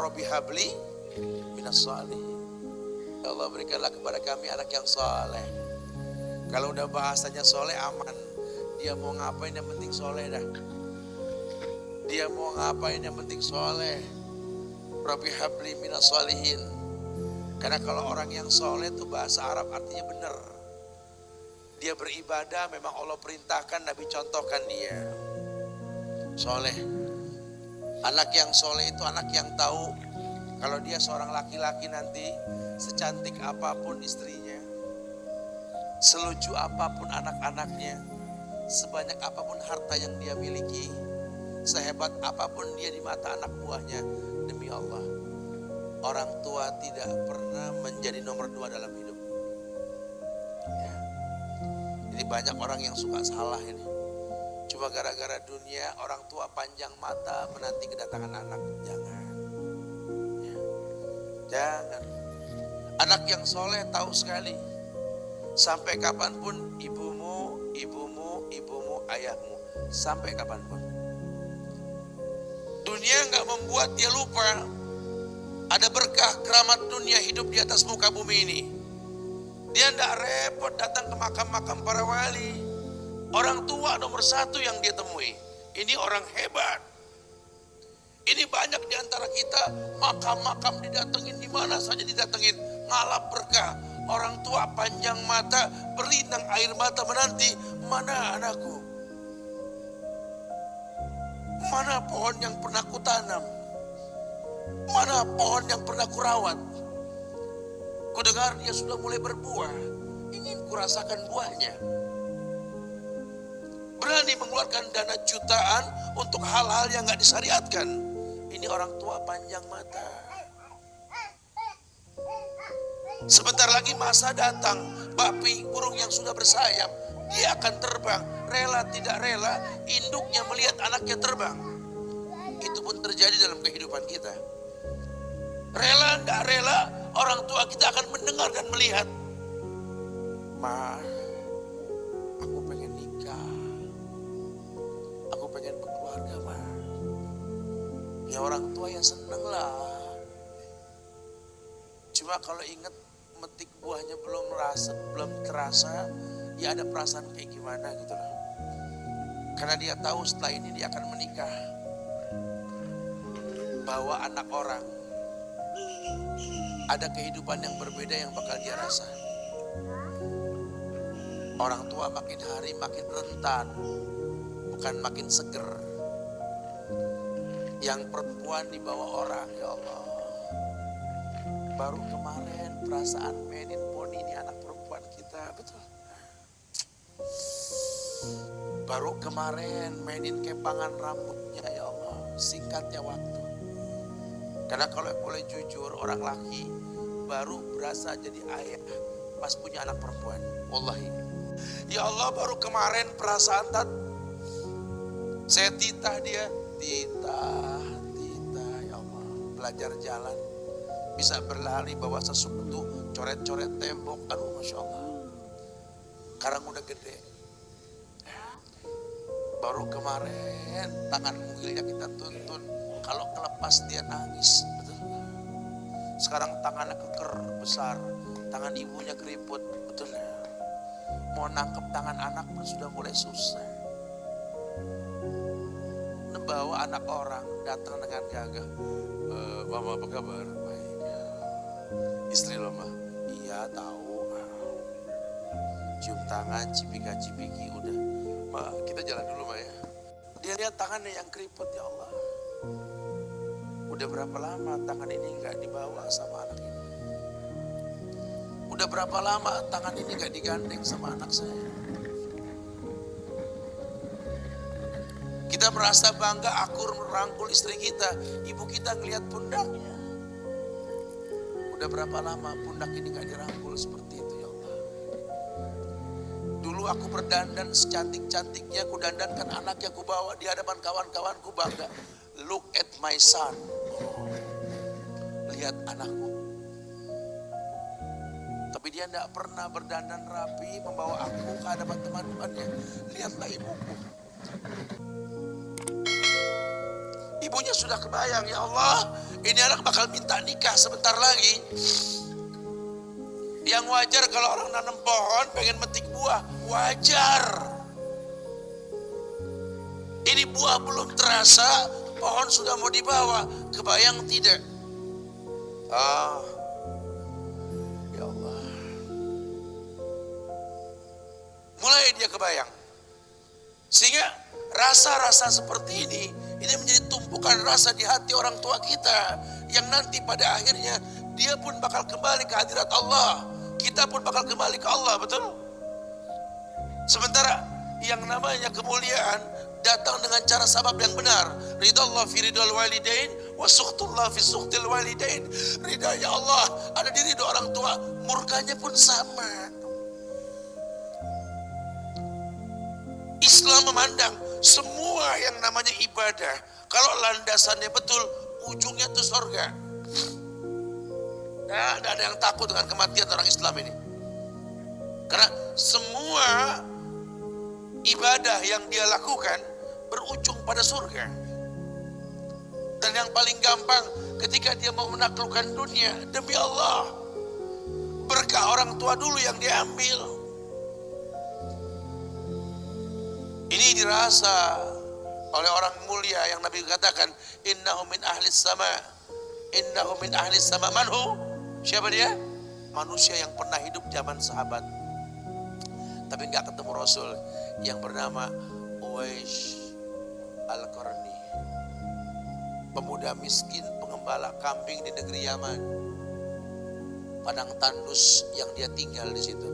Rabbi habli minas sholihin. Ya Allah, berikanlah kepada kami anak yang soleh. Kalau udah bahasanya soleh aman. Dia mau ngapain yang penting soleh dah. Dia mau ngapain yang penting soleh. Rabbi habli minas sholihin. Karena kalau orang yang soleh itu bahasa Arab artinya benar. Dia beribadah memang Allah perintahkan, Nabi contohkan dia. Soleh. Anak yang soleh itu anak yang tahu kalau dia seorang laki-laki nanti secantik apapun istrinya, selucu apapun anak-anaknya, sebanyak apapun harta yang dia miliki, sehebat apapun dia di mata anak buahnya, demi Allah, orang tua tidak pernah menjadi nomor 2 dalam hidup. Ya. Jadi banyak orang yang suka salah ini. Cuma gara-gara dunia orang tua panjang mata menanti kedatangan anak. Jangan. Ya. Jangan. Anak yang soleh tahu sekali. Sampai kapanpun ibumu, ayahmu. Sampai kapanpun. Dunia gak membuat dia lupa. Ada berkah keramat dunia hidup di atas muka bumi ini. Dia gak repot datang ke makam-makam para wali. Orang tua nomor 1 yang dia temui. Ini orang hebat. Ini banyak di antara kita makam-makam didatengin, di mana saja didatengin, ngalap berkah. Orang tua panjang mata, berlinang air mata menanti, mana anakku? Mana pohon yang pernah kutanam? Mana pohon yang pernah kurawat? Kudengar dia sudah mulai berbuah, ingin kurasakan buahnya. Berani mengeluarkan dana jutaan untuk hal-hal yang gak disyariatkan. Ini orang tua panjang mata. Sebentar lagi masa datang, babi burung yang sudah bersayap, dia akan terbang. Rela tidak rela, induknya melihat anaknya terbang. Itu pun terjadi dalam kehidupan kita. Rela tidak rela, orang tua kita akan mendengar dan melihat. Ma, aku pengen nikah. Aku pengen berkeluarga, Ma. Ya orang tua ya seneng lah. Cuma kalau ingat metik buahnya belum terasa, ya ada perasaan kayak gimana gitu loh. Karena dia tahu setelah ini dia akan menikah. Bahwa anak orang ada kehidupan yang berbeda yang bakal dia rasa. Orang tua makin hari makin rentan, bukan makin seger. Yang perempuan dibawa orang, ya Allah. Baru kemarin perasaan menin poni ini anak perempuan kita, betul. Baru kemarin menin kepangan rambutnya, ya Allah. Singkatnya waktu. Karena kalau boleh jujur, orang laki baru berasa jadi ayah pas punya anak perempuan. Wallahi. Ya Allah, baru kemarin perasaan saya titah dia. Titah, ya Allah. Belajar jalan. Bisa berlari bawa sesuatu, coret-coret tembok. Aduh, Masya Allah. Sekarang udah gede. Baru kemarin tangan mungilnya kita tuntun. Kalau kelepas dia nangis. Betul. Sekarang tangannya keker besar. Tangan ibunya keriput. Betul. Mau nangkep tangan anak pun sudah mulai susah. Bawa anak orang datang dengan gagah. Mama apa kabar? Baik. Istri lo mah? Iya tahu. Cium tangan, cipika-cipiki udah. Ma, kita jalan dulu Ma ya. Dia lihat tangannya yang keriput, ya Allah. Udah berapa lama tangan ini gak dibawa sama anak ini? Udah berapa lama tangan ini gak digandeng sama anak saya? Kita merasa bangga akur merangkul istri kita. Ibu kita ngelihat pundaknya. Udah berapa lama pundak ini gak dirangkul seperti itu, ya Allah. Dulu aku berdandan secantik-cantiknya, aku dandankan anaknya, aku bawa di hadapan kawan-kawanku bangga. Look at my son. Lihat anakku. Tapi dia gak pernah berdandan rapi membawa aku ke hadapan teman-temannya. Lihatlah ibuku. Ibunya sudah kebayang, ya Allah, ini anak bakal minta nikah sebentar lagi. Yang wajar kalau orang nanam pohon pengen metik buah, wajar. Ini buah belum terasa, pohon sudah mau dibawa, kebayang tidak? Ya Allah. Mulai dia kebayang. Sehingga rasa-rasa seperti ini menjadi tumpukan rasa di hati orang tua kita. Yang nanti pada akhirnya dia pun bakal kembali ke hadirat Allah. Kita pun bakal kembali ke Allah, betul? Sementara yang namanya kemuliaan datang dengan cara sabab yang benar. Ridallah fi ridal walidain wa sukhtullah fi sukhtil walidain. Ridanya Allah ada di ridho orang tua, murkanya pun sama. Islam memandang semua yang namanya ibadah, kalau landasannya betul, ujungnya itu surga. Nah, tidak ada yang takut dengan kematian orang Islam ini. Karena semua ibadah yang dia lakukan berujung pada surga. Dan yang paling gampang ketika dia mau menaklukkan dunia, demi Allah, berkah orang tua dulu yang diambil. Ini dirasa oleh orang mulia yang Nabi katakan, innahu min ahlis sama. Innahu min ahlis sama. Manhu? Siapa dia? Manusia yang pernah hidup zaman sahabat, tapi nggak ketemu Rasul, yang bernama Uwais Al-Qarni. Pemuda miskin, pengembala kambing di negeri Yaman. Padang tandus yang dia tinggal di situ.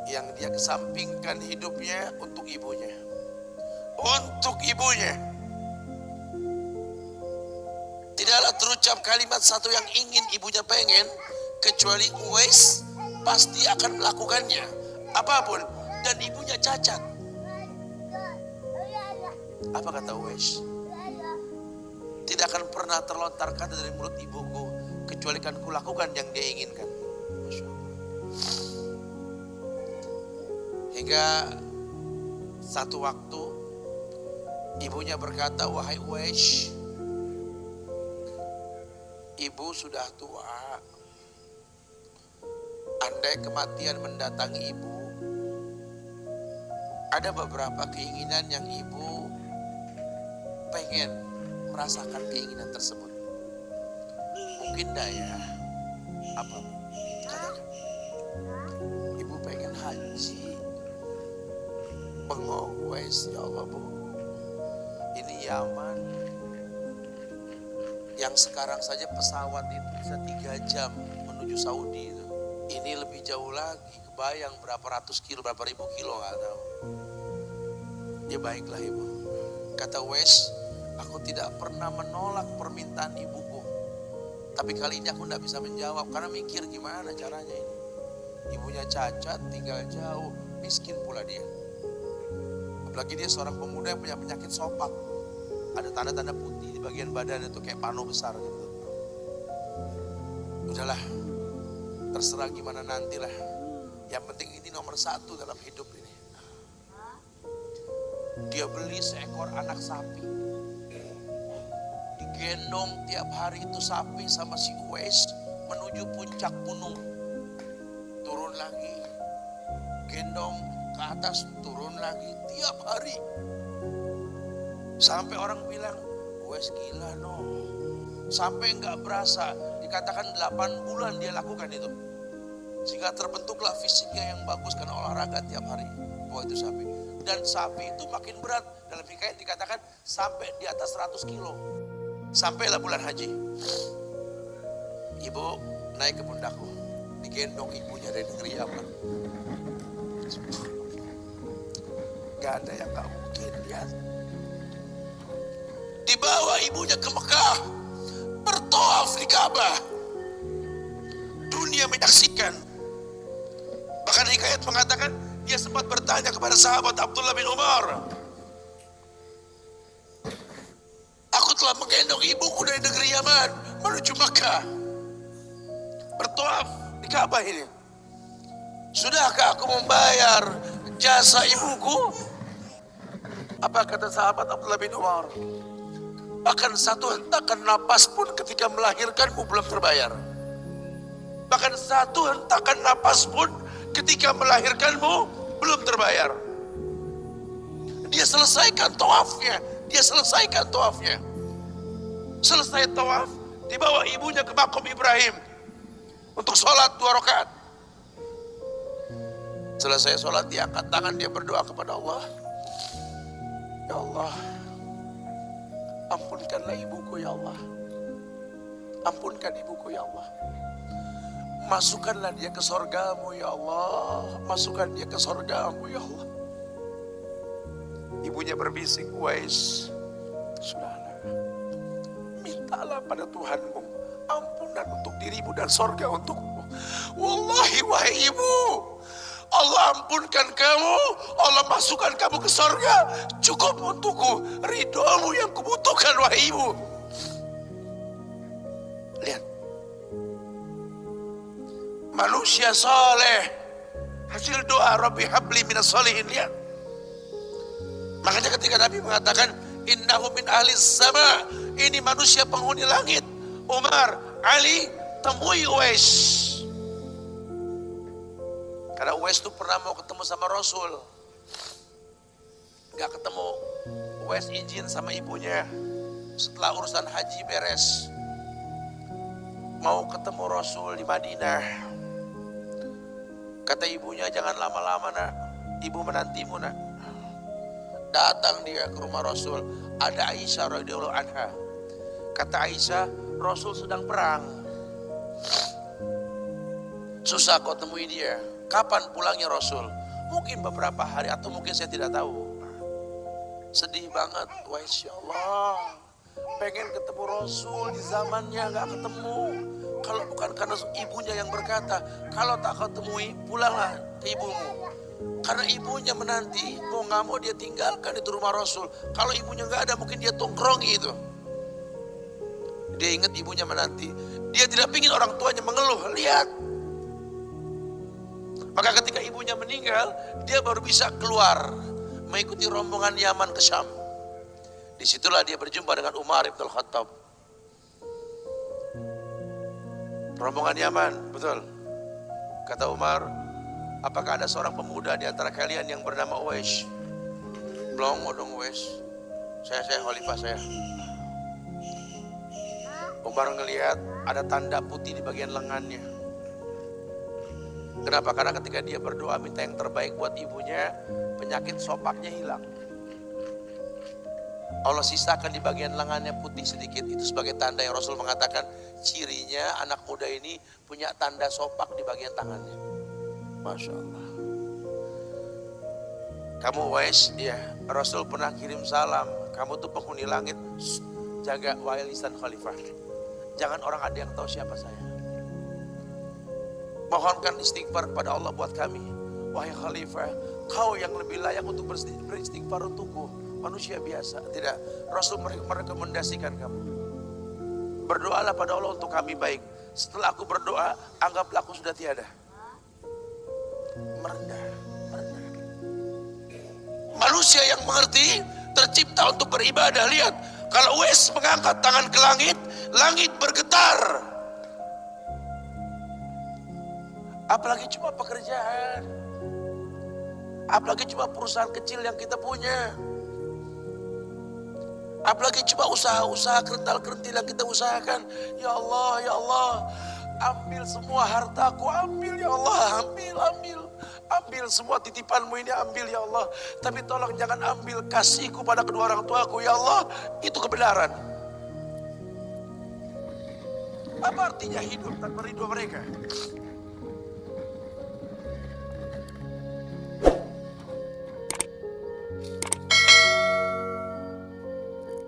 Yang dia kesampingkan hidupnya untuk ibunya. Untuk ibunya. Tidaklah terucap kalimat satu yang ingin ibunya pengen, kecuali Uwais pasti akan melakukannya. Apapun. Dan ibunya cacat. Apa kata Uwais? Tidak akan pernah terlontar kata dari mulut ibuku, kecuali kan kulakukan yang dia inginkan. Masya Allah. Hingga satu waktu ibunya berkata, wahai Uwais, ibu sudah tua. Andai kematian mendatangi ibu, ada beberapa keinginan yang ibu pengen merasakan keinginan tersebut. Mungkin enggak ya? Apa? Katanya, ibu pengen haji. Bengong Uwais, ya Allah bu, ini Yaman yang sekarang saja pesawat itu bisa 3 jam menuju Saudi itu. Ini lebih jauh lagi, kebayang berapa ratus kilo, berapa ribu kilo, gak tahu. Ya baiklah ibu, kata Uwais, aku tidak pernah menolak permintaan ibuku, tapi kali ini aku tidak bisa menjawab karena mikir gimana caranya ini. Ibunya cacat, tinggal jauh, miskin pula dia. Apalagi dia seorang pemuda yang punya penyakit sopak. Ada tanda-tanda putih di bagian badan itu kayak pano besar gitu. Udahlah, terserah gimana nantilah. Yang penting ini nomor 1 dalam hidup ini. Dia beli seekor anak sapi. Digendong tiap hari itu sapi sama si Uwais menuju puncak gunung. Turun lagi. Gendong ke atas, turun lagi tiap hari. Sampai orang bilang, Uwais gila no. Sampai nggak berasa, dikatakan 8 bulan dia lakukan itu. Sehingga terbentuklah fisiknya yang bagus karena olahraga tiap hari. Bahwa itu sapi. Dan sapi itu makin berat. Dalam hikayat dikatakan sampai di atas 100 kilo. Sampailah bulan haji. Ibu naik ke pundakku. Digendong ibunya dari negeri Yaman. Gak ada yang gak mungkin lihat. Dibawa ibunya ke Mekah, bertawaf di Ka'bah. Dunia menyaksikan. Bahkan hikayat mengatakan dia sempat bertanya kepada sahabat Abdullah bin Umar, aku telah menggendong ibuku dari negeri Yaman menuju Mekah, bertawaf di Ka'bah ini. Sudahkah aku membayar jasa ibuku? Apa kata sahabat Abdullah bin Umar? Bahkan satu hentakan napas pun ketika melahirkanmu belum terbayar. Bahkan satu hentakan napas pun ketika melahirkanmu belum terbayar. Dia selesaikan tawafnya. Selesai tawaf, dibawa ibunya ke makam Ibrahim untuk sholat 2 rakaat. Selesai sholat, dia angkat tangan, dia berdoa kepada Allah. Ya Allah, ampunkanlah ibuku ya Allah. Ampunkan ibuku ya Allah. Masukkanlah dia ke sorgamu ya Allah. Masukkan dia ke sorgamu ya Allah. Ibunya berbisik, Uwais, sudahlah, mintalah pada Tuhanmu ampunan untuk dirimu dan sorga untukmu. Wallahi wahai ibu, Allah ampunkan kamu, Allah masukkan kamu ke sorga, cukup untukku, ridhomu yang kubutuhkan wahai ibu. Lihat, manusia soleh, hasil doa Rabbi habli minas solihin. Lihat, makanya ketika Nabi mengatakan innahu min ahli sama, ini manusia penghuni langit. Umar, Ali, temui Uwais. Karena Uwais itu pernah mau ketemu sama Rasul, gak ketemu. Uwais izin sama ibunya setelah urusan haji beres, mau ketemu Rasul di Madinah. Kata ibunya, jangan lama-lama nak, ibu menantimu nak. Datang dia ke rumah Rasul, ada Aisyah radhiyallahu anha. Kata Aisyah, Rasul sedang perang, susah kau temui dia. Kapan pulangnya Rasul? Mungkin beberapa hari atau mungkin saya tidak tahu. Sedih banget, wah insya Allah, pengen ketemu Rasul di zamannya gak ketemu. Kalau bukan karena ibunya yang berkata, kalau tak kau temui, pulanglah ke ibumu. Karena ibunya menanti, mau gak mau dia tinggalkan itu rumah Rasul. Kalau ibunya gak ada, mungkin dia tongkrongi itu. Dia ingat ibunya menanti. Dia tidak ingin orang tuanya mengeluh. Lihat, maka ketika ibunya meninggal, dia baru bisa keluar mengikuti rombongan Yaman ke Syam. Disitulah dia berjumpa dengan Umar ibn Khattab. Rombongan Yaman, betul. Kata Umar, apakah ada seorang pemuda di antara kalian yang bernama Uwais? Belum, dong Uwais. Saya khalifah saya. Umar ngelihat ada tanda putih di bagian lengannya. Kenapa? Karena ketika dia berdoa minta yang terbaik buat ibunya, penyakit sopaknya hilang. Allah sisakan di bagian lengannya putih sedikit. Itu sebagai tanda yang Rasul mengatakan cirinya anak muda ini punya tanda sopak di bagian tangannya. Masya Allah. Kamu Uwais, ya Rasul pernah kirim salam. Kamu tuh penghuni langit, jaga wahai lisan khalifah. Jangan orang ada yang tahu siapa saya. Mohonkan istighfar kepada Allah buat kami. Wahai khalifah, kau yang lebih layak untuk beristighfar untukku. Manusia biasa. Tidak, Rasul merekomendasikan kamu. Berdoalah pada Allah untuk kami baik. Setelah aku berdoa, anggaplah aku sudah tiada. Merendah. Manusia yang mengerti tercipta untuk beribadah. Lihat, kalau Uwais mengangkat tangan ke langit, langit bergetar. Apalagi cuma pekerjaan, apalagi cuma perusahaan kecil yang kita punya, apalagi cuma usaha-usaha kerental-kerentil yang kita usahakan. Ya Allah, ambil semua hartaku, ambil ya Allah, ambil semua titipanmu ini, ambil ya Allah. Tapi tolong jangan ambil kasihku pada kedua orang tuaku ya Allah. Itu kebenaran. Apa artinya hidup tanpa ridho mereka?